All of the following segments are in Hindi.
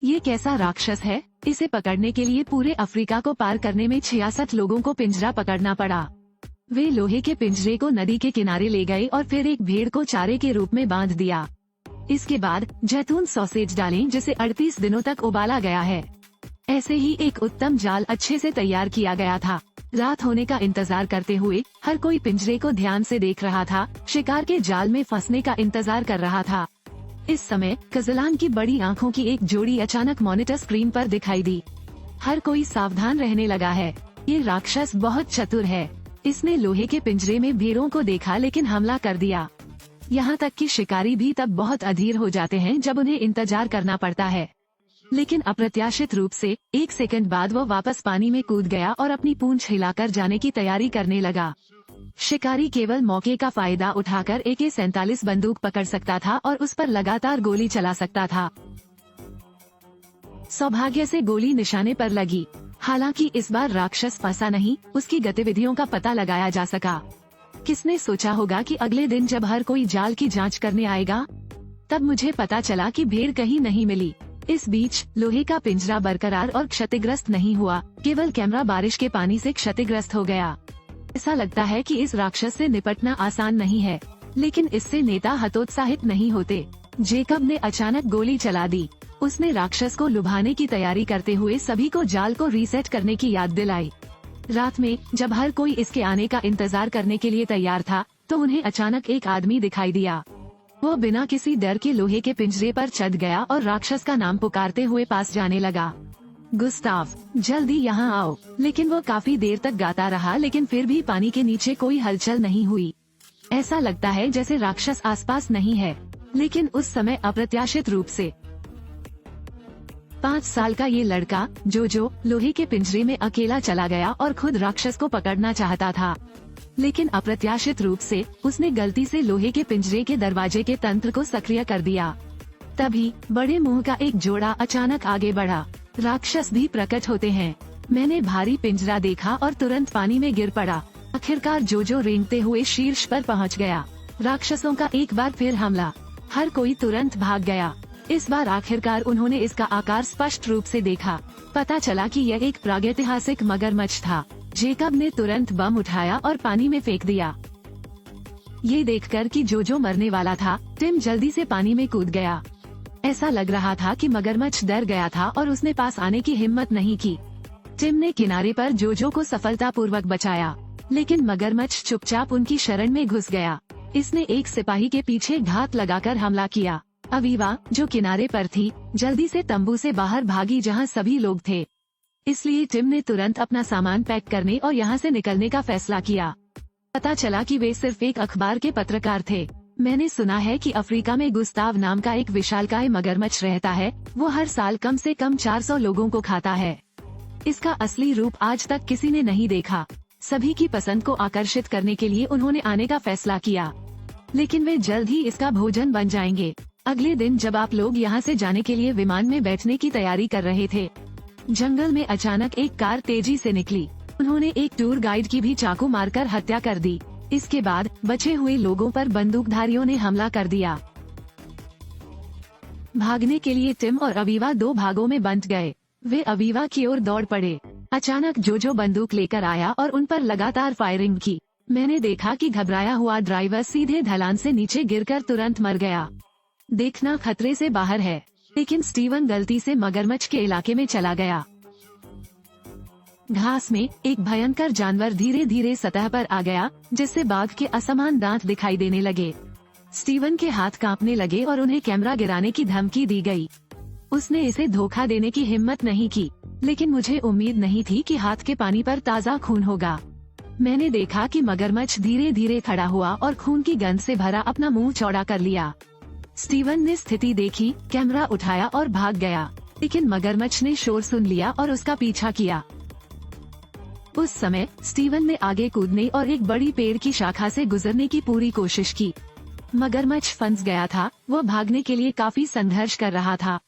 ये कैसा राक्षस है। इसे पकड़ने के लिए पूरे अफ्रीका को पार करने में 66 लोगों को पिंजरा पकड़ना पड़ा। वे लोहे के पिंजरे को नदी के किनारे ले गए और फिर एक भेड़ को चारे के रूप में बांध दिया। इसके बाद जैतून सॉसेज डालें जिसे 38 दिनों तक उबाला गया है। ऐसे ही एक उत्तम जाल अच्छे से तैयार किया गया था। रात होने का इंतजार करते हुए हर कोई पिंजरे को ध्यान से देख रहा था, शिकार के जाल में फंसने का इंतजार कर रहा था। इस समय कजलान की बड़ी आंखों की एक जोड़ी अचानक मॉनिटर स्क्रीन पर दिखाई दी। हर कोई सावधान रहने लगा है। ये राक्षस बहुत चतुर है। इसने लोहे के पिंजरे में भेड़ों को देखा लेकिन हमला कर दिया। यहाँ तक कि शिकारी भी तब बहुत अधीर हो जाते हैं जब उन्हें इंतजार करना पड़ता है। लेकिन अप्रत्याशित रूप से 1 सेकंड बाद वो वापस पानी में कूद गया और अपनी पूंछ हिलाकर जाने की तैयारी करने लगा। शिकारी केवल मौके का फायदा उठाकर AK-47 बंदूक पकड़ सकता था और उस पर लगातार गोली चला सकता था। सौभाग्य से गोली निशाने पर लगी। हालांकि इस बार राक्षस फंसा नहीं, उसकी गतिविधियों का पता लगाया जा सका। किसने सोचा होगा कि अगले दिन जब हर कोई जाल की जांच करने आएगा, तब मुझे पता चला कि भेड़ कहीं नहीं मिली। इस बीच लोहे का पिंजरा बरकरार और क्षतिग्रस्त नहीं हुआ, केवल कैमरा बारिश के पानी से क्षतिग्रस्त हो गया। ऐसा लगता है कि इस राक्षस से निपटना आसान नहीं है, लेकिन इससे नेता हतोत्साहित नहीं होते। जेकब ने अचानक गोली चला दी। उसने राक्षस को लुभाने की तैयारी करते हुए सभी को जाल को रीसेट करने की याद दिलाई। रात में जब हर कोई इसके आने का इंतजार करने के लिए तैयार था, तो उन्हें अचानक एक आदमी दिखाई दिया। वो बिना किसी डर के लोहे के पिंजरे पर चढ़ गया और राक्षस का नाम पुकारते हुए पास जाने लगा। गुस्ताव, जल्दी यहाँ आओ। लेकिन वो काफी देर तक गाता रहा, लेकिन फिर भी पानी के नीचे कोई हलचल नहीं हुई। ऐसा लगता है जैसे राक्षस आसपास नहीं है। लेकिन उस समय अप्रत्याशित रूप से 5 साल का ये लड़का जोजो लोहे के पिंजरे में अकेला चला गया और खुद राक्षस को पकड़ना चाहता था। लेकिन अप्रत्याशित रूप से उसने गलती से लोहे के पिंजरे के दरवाजे के तंत्र को सक्रिय कर दिया। तभी बड़े मुंह का एक जोड़ा अचानक आगे बढ़ा। राक्षस भी प्रकट होते हैं। मैंने भारी पिंजरा देखा और तुरंत पानी में गिर पड़ा। आखिरकार जोजो रेंगते हुए शीर्ष पर पहुंच गया। राक्षसों का एक बार फिर हमला। हर कोई तुरंत भाग गया। इस बार आखिरकार उन्होंने इसका आकार स्पष्ट रूप से देखा। पता चला कि यह एक प्रागैतिहासिक मगरमच्छ था। जेकब ने तुरंत बम उठाया और पानी में फेंक दिया। ये देखकर कि जोजो मरने वाला था, टिम जल्दी से पानी में कूद गया। ऐसा लग रहा था कि मगरमच्छ डर गया था और उसने पास आने की हिम्मत नहीं की। टिम ने किनारे पर जोजो को सफलतापूर्वक बचाया, लेकिन मगरमच्छ चुपचाप उनकी शरण में घुस गया। इसने एक सिपाही के पीछे घात लगाकर हमला किया। अवीवा, जो किनारे पर थी, जल्दी से तंबू से बाहर भागी जहां सभी लोग थे। इसलिए टिम ने तुरंत अपना सामान पैक करने और यहां से निकलने का फैसला किया। पता चला कि वे सिर्फ एक अखबार के पत्रकार थे। मैंने सुना है कि अफ्रीका में गुस्ताव नाम का एक विशालकाय मगरमच्छ रहता है। वो हर साल कम से कम 400 लोगों को खाता है। इसका असली रूप आज तक किसी ने नहीं देखा। सभी की पसंद को आकर्षित करने के लिए उन्होंने आने का फैसला किया, लेकिन वे जल्द ही इसका भोजन बन जाएंगे। अगले दिन जब आप लोग यहाँ से जाने के लिए विमान में बैठने की तैयारी कर रहे थे, जंगल में अचानक एक कार तेजी से निकली। उन्होंने एक टूर गाइड की भी चाकू मारकर हत्या कर दी। इसके बाद बचे हुए लोगों पर बंदूकधारियों ने हमला कर दिया। भागने के लिए टिम और अवीवा 2 भागों में बंट गए। वे अवीवा की ओर दौड़ पड़े। अचानक जोजो बंदूक लेकर आया और उन पर लगातार फायरिंग की। मैंने देखा कि घबराया हुआ ड्राइवर सीधे ढलान से नीचे गिरकर तुरंत मर गया। देखना खतरे से बाहर है, लेकिन स्टीवन गलती से मगरमच्छ के इलाके में चला गया। घास में एक भयंकर जानवर धीरे धीरे सतह पर आ गया, जिससे बाघ के असमान दांत दिखाई देने लगे। स्टीवन के हाथ कांपने लगे और उन्हें कैमरा गिराने की धमकी दी गई। उसने इसे धोखा देने की हिम्मत नहीं की, लेकिन मुझे उम्मीद नहीं थी कि हाथ के पानी पर ताज़ा खून होगा। मैंने देखा कि मगरमच्छ धीरे धीरे खड़ा हुआ और खून की गंध से भरा अपना मुंह चौड़ा कर लिया। स्टीवन ने स्थिति देखी, कैमरा उठाया और भाग गया, लेकिन मगरमच्छ ने शोर सुन लिया और उसका पीछा किया। उस समय स्टीवन ने आगे कूदने और एक बड़ी पेड़ की शाखा से गुजरने की पूरी कोशिश की। मगरमच्छ फंस गया था। वो भागने के लिए काफी संघर्ष कर रहा था।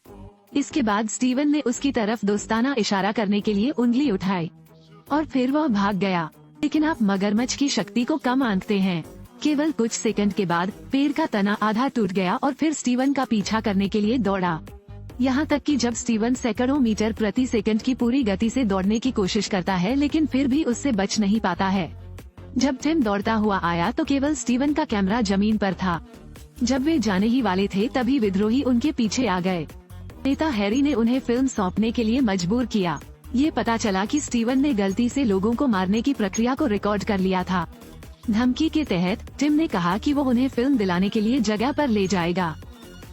इसके बाद स्टीवन ने उसकी तरफ दोस्ताना इशारा करने के लिए उंगली उठाई और फिर वह भाग गया। लेकिन आप मगरमच्छ की शक्ति को कम आंकते हैं। केवल कुछ सेकंड के बाद पेड़ का तना आधा टूट गया और फिर स्टीवन का पीछा करने के लिए दौड़ा। यहाँ तक कि जब स्टीवन सैकड़ों मीटर प्रति सेकंड की पूरी गति से दौड़ने की कोशिश करता है, लेकिन फिर भी उससे बच नहीं पाता है। जब टिम दौड़ता हुआ आया तो केवल स्टीवन का कैमरा जमीन पर था। जब वे जाने ही वाले थे तभी विद्रोही उनके पीछे आ गए। नेता हैरी ने उन्हें फिल्म सौंपने के लिए मजबूर किया। ये पता चला कि स्टीवन ने गलती से लोगों को मारने की प्रक्रिया को रिकॉर्ड कर लिया था। धमकी के तहत टिम ने कहा कि वो उन्हें फिल्म दिलाने के लिए जगह पर ले जाएगा,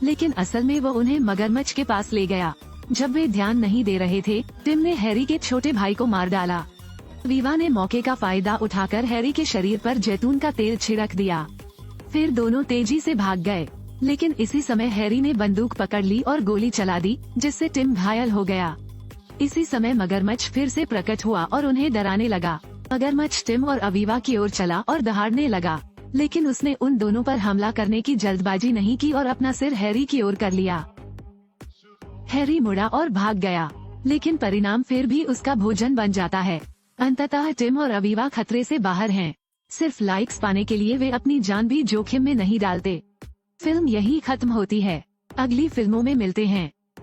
लेकिन असल में वो उन्हें मगरमच्छ के पास ले गया। जब वे ध्यान नहीं दे रहे थे, टिम ने हैरी के छोटे भाई को मार डाला। वीवा ने मौके का फायदा उठाकर हैरी के शरीर पर जैतून का तेल छिड़क दिया। फिर दोनों तेजी से भाग गए, लेकिन इसी समय हैरी ने बंदूक पकड़ ली और गोली चला दी, जिससे टिम घायल हो गया। इसी समय मगरमच्छ फिर से प्रकट हुआ और उन्हें डराने लगा। मगरमच्छ टिम और अवीवा की ओर चला और दहाड़ने लगा, लेकिन उसने उन दोनों पर हमला करने की जल्दबाजी नहीं की और अपना सिर हैरी की ओर कर लिया। हैरी मुड़ा और भाग गया, लेकिन परिणाम फिर भी उसका भोजन बन जाता है। अंततः टिम और अवीवा खतरे से बाहर हैं। सिर्फ लाइक्स पाने के लिए वे अपनी जान भी जोखिम में नहीं डालते। फिल्म यहीं खत्म होती है। अगली फिल्मों में मिलते हैं।